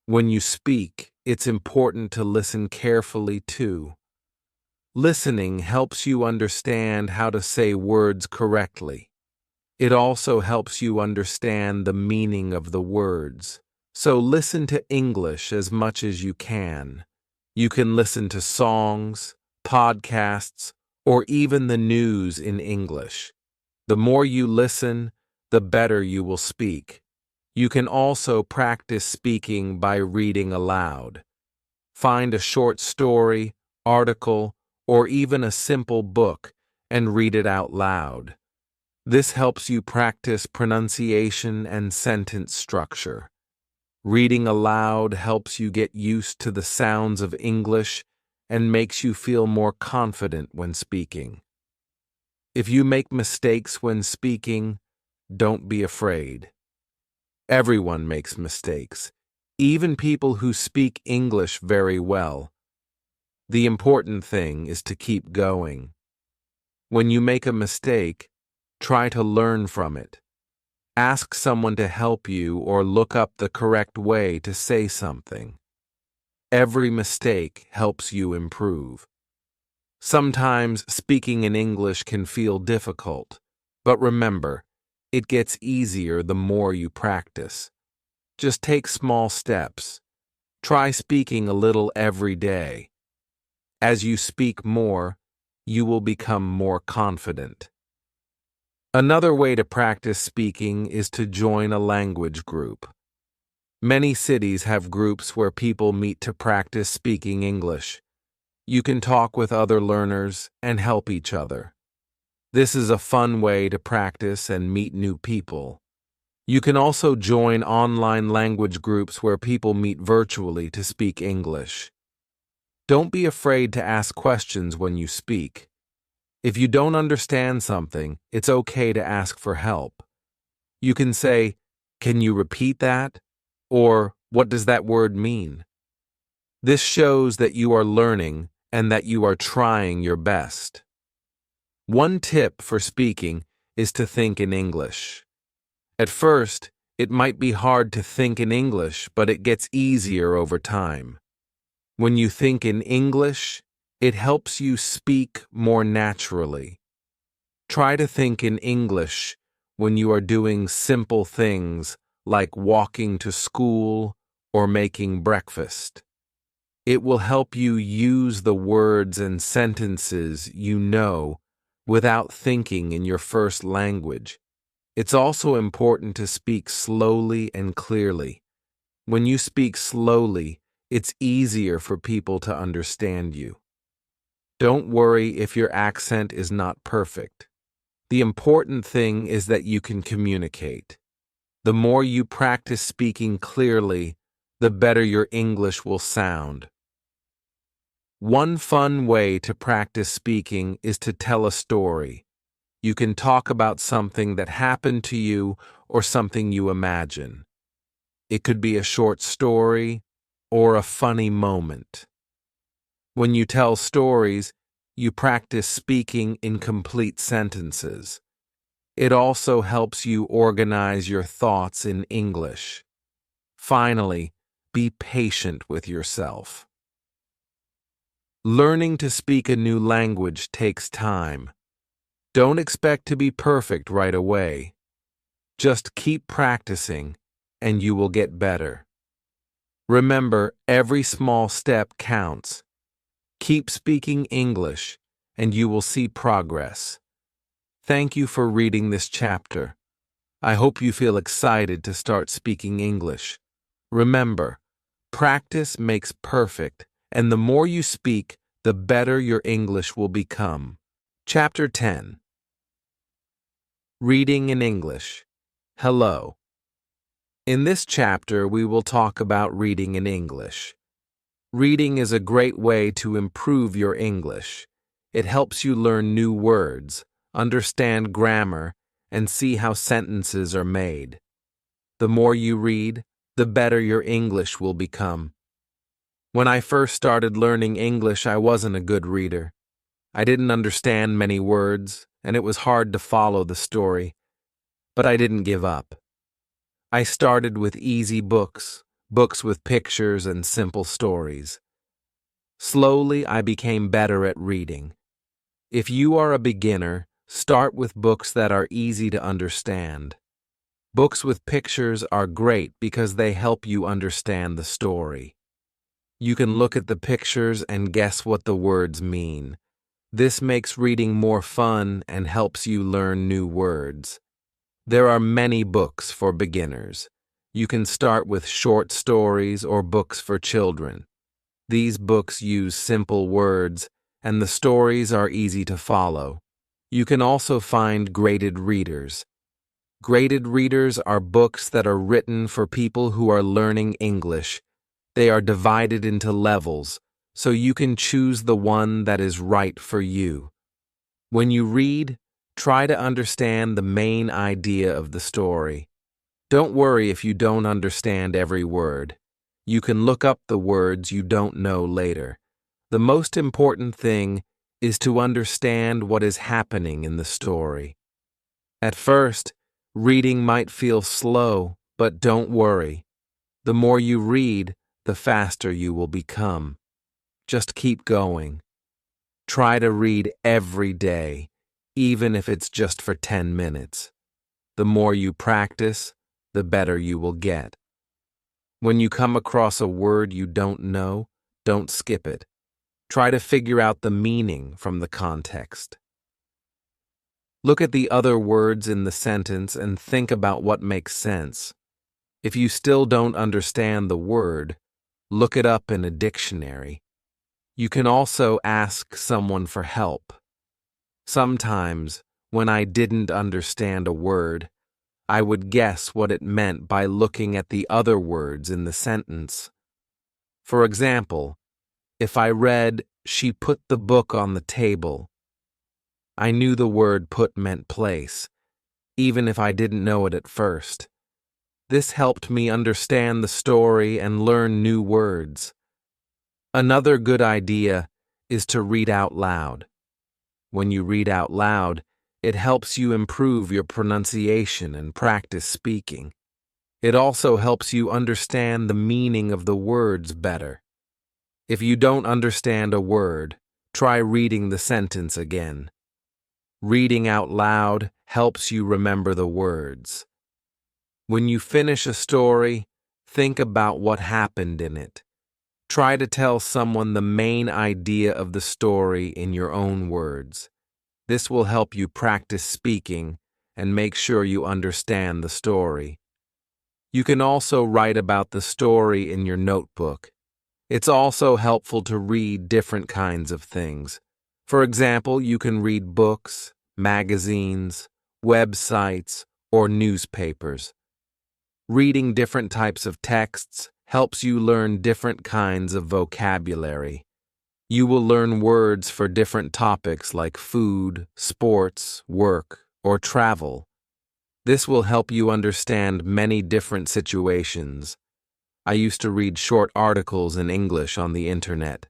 Speaker 1: When you speak, it's important to listen carefully too. Listening helps you understand how to say words correctly. It also helps you understand the meaning of the words. So listen to English as much as you can. You can listen to songs, podcasts, or even the news in English. The more you listen, the better you will speak. You can also practice speaking by reading aloud. Find a short story, article, or even a simple book and read it out loud. This helps you practice pronunciation and sentence structure. Reading aloud helps you get used to the sounds of English and makes you feel more confident when speaking. If you make mistakes when speaking, don't be afraid. Everyone makes mistakes, even people who speak English very well. The important thing is to keep going. When you make a mistake, try to learn from it. Ask someone to help you or look up the correct way to say something. Every mistake helps you improve. Sometimes speaking in English can feel difficult, but remember, it gets easier the more you practice. Just take small steps. Try speaking a little every day. As you speak more, you will become more confident. Another way to practice speaking is to join a language group. Many cities have groups where people meet to practice speaking English. You can talk with other learners and help each other. This is a fun way to practice and meet new people. You can also join online language groups where people meet virtually to speak English. Don't be afraid to ask questions when you speak. If you don't understand something, it's okay to ask for help. You can say, "Can you repeat that?" Or, "What does that word mean?" This shows that you are learning and that you are trying your best. One tip for speaking is to think in English. At first, it might be hard to think in English, but it gets easier over time. When you think in English, it helps you speak more naturally. Try to think in English when you are doing simple things like walking to school or making breakfast. It will help you use the words and sentences you know without thinking in your first language. It's also important to speak slowly and clearly. When you speak slowly, it's easier for people to understand you. Don't worry if your accent is not perfect. The important thing is that you can communicate. The more you practice speaking clearly, the better your English will sound. One fun way to practice speaking is to tell a story. You can talk about something that happened to you or something you imagine. It could be a short story or a funny moment. When you tell stories, you practice speaking in complete sentences. It also helps you organize your thoughts in English. Finally, be patient with yourself. Learning to speak a new language takes time. Don't expect to be perfect right away. Just keep practicing, and you will get better. Remember, every small step counts. Keep speaking English, and you will see progress. Thank you for reading this chapter. I hope you feel excited to start speaking English. Remember, practice makes perfect, and the more you speak, the better your English will become. Chapter 10. Reading in English. Hello. In this chapter, we will talk about reading in English. Reading is a great way to improve your English. It helps you learn new words, understand grammar, and see how sentences are made. The more you read, the better your English will become. When I first started learning English, I wasn't a good reader. I didn't understand many words, and it was hard to follow the story. But I didn't give up. I started with easy books with pictures and simple stories. Slowly, I became better at reading. If you are a beginner, start with books that are easy to understand. Books with pictures are great because they help you understand the story. You can look at the pictures and guess what the words mean. This makes reading more fun and helps you learn new words. There are many books for beginners. You can start with short stories or books for children. These books use simple words, and the stories are easy to follow. You can also find graded readers. Graded readers are books that are written for people who are learning English. They are divided into levels, so you can choose the one that is right for you. When you read, try to understand the main idea of the story. Don't worry if you don't understand every word. You can look up the words you don't know later. The most important thing is to understand what is happening in the story. At first, reading might feel slow, but don't worry. The more you read, the faster you will become. Just keep going. Try to read every day, even if it's just for 10 minutes. The more you practice, the better you will get. When you come across a word you don't know, don't skip it. Try to figure out the meaning from the context. Look at the other words in the sentence and think about what makes sense. If you still don't understand the word, look it up in a dictionary. You can also ask someone for help. Sometimes, when I didn't understand a word, I would guess what it meant by looking at the other words in the sentence. For example, if I read, "She put the book on the table," I knew the word put meant place, even if I didn't know it at first. This helped me understand the story and learn new words. Another good idea is to read out loud. When you read out loud, it helps you improve your pronunciation and practice speaking. It also helps you understand the meaning of the words better. If you don't understand a word, try reading the sentence again. Reading out loud helps you remember the words. When you finish a story, think about what happened in it. Try to tell someone the main idea of the story in your own words. This will help you practice speaking and make sure you understand the story. You can also write about the story in your notebook. It's also helpful to read different kinds of things. For example, you can read books, magazines, websites, or newspapers. Reading different types of texts helps you learn different kinds of vocabulary. You will learn words for different topics like food, sports, work, or travel. This will help you understand many different situations. I used to read short articles in English on the internet.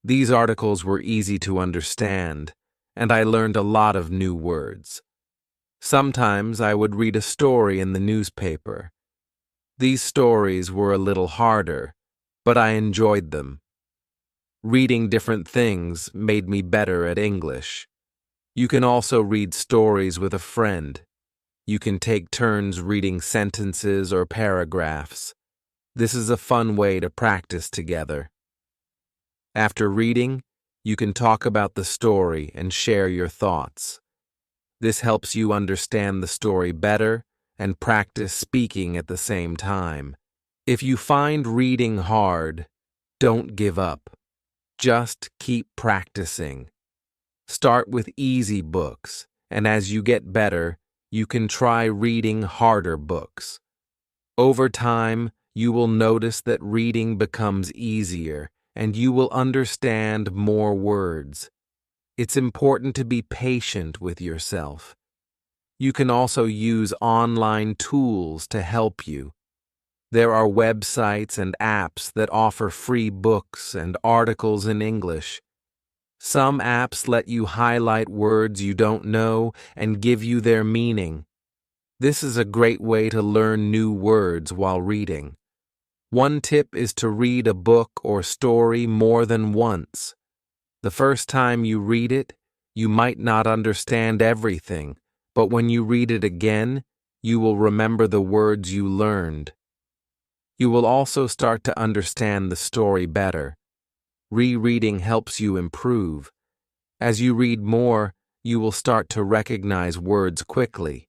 Speaker 1: These articles were easy to understand, and I learned a lot of new words. Sometimes I would read a story in the newspaper. These stories were a little harder, but I enjoyed them. Reading different things made me better at English. You can also read stories with a friend. You can take turns reading sentences or paragraphs. This is a fun way to practice together. After reading, you can talk about the story and share your thoughts. This helps you understand the story better and practice speaking at the same time. If you find reading hard, don't give up. Just keep practicing. Start with easy books, and as you get better, you can try reading harder books. Over time, you will notice that reading becomes easier, and you will understand more words. It's important to be patient with yourself. You can also use online tools to help you. There are websites and apps that offer free books and articles in English. Some apps let you highlight words you don't know and give you their meaning. This is a great way to learn new words while reading. One tip is to read a book or story more than once. The first time you read it, you might not understand everything, but when you read it again, you will remember the words you learned. You will also start to understand the story better. Rereading helps you improve. As you read more, you will start to recognize words quickly.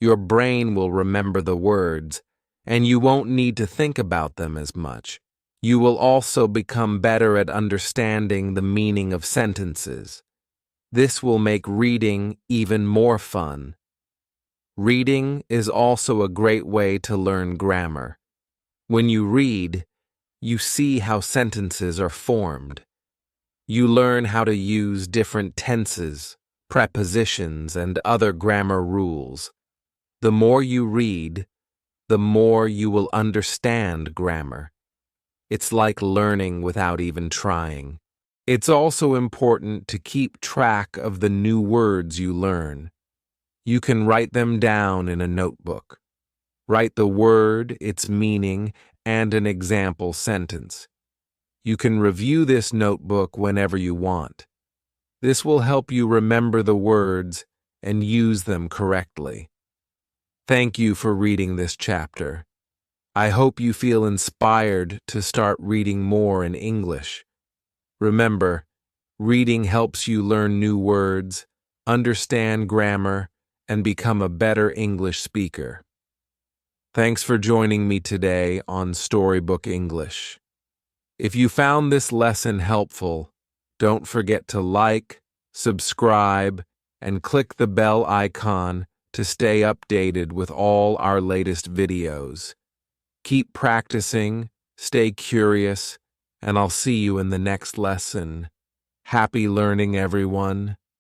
Speaker 1: Your brain will remember the words, and you won't need to think about them as much. You will also become better at understanding the meaning of sentences. This will make reading even more fun. Reading is also a great way to learn grammar. When you read, you see how sentences are formed. You learn how to use different tenses, prepositions, and other grammar rules. The more you read, the more you will understand grammar. It's like learning without even trying. It's also important to keep track of the new words you learn. You can write them down in a notebook. Write the word, its meaning, and an example sentence. You can review this notebook whenever you want. This will help you remember the words and use them correctly. Thank you for reading this chapter. I hope you feel inspired to start reading more in English. Remember, reading helps you learn new words, understand grammar, and become a better English speaker. Thanks for joining me today on Storybook English. If you found this lesson helpful, don't forget to like, subscribe, and click the bell icon to stay updated with all our latest videos. Keep practicing, stay curious, and I'll see you in the next lesson. Happy learning, everyone.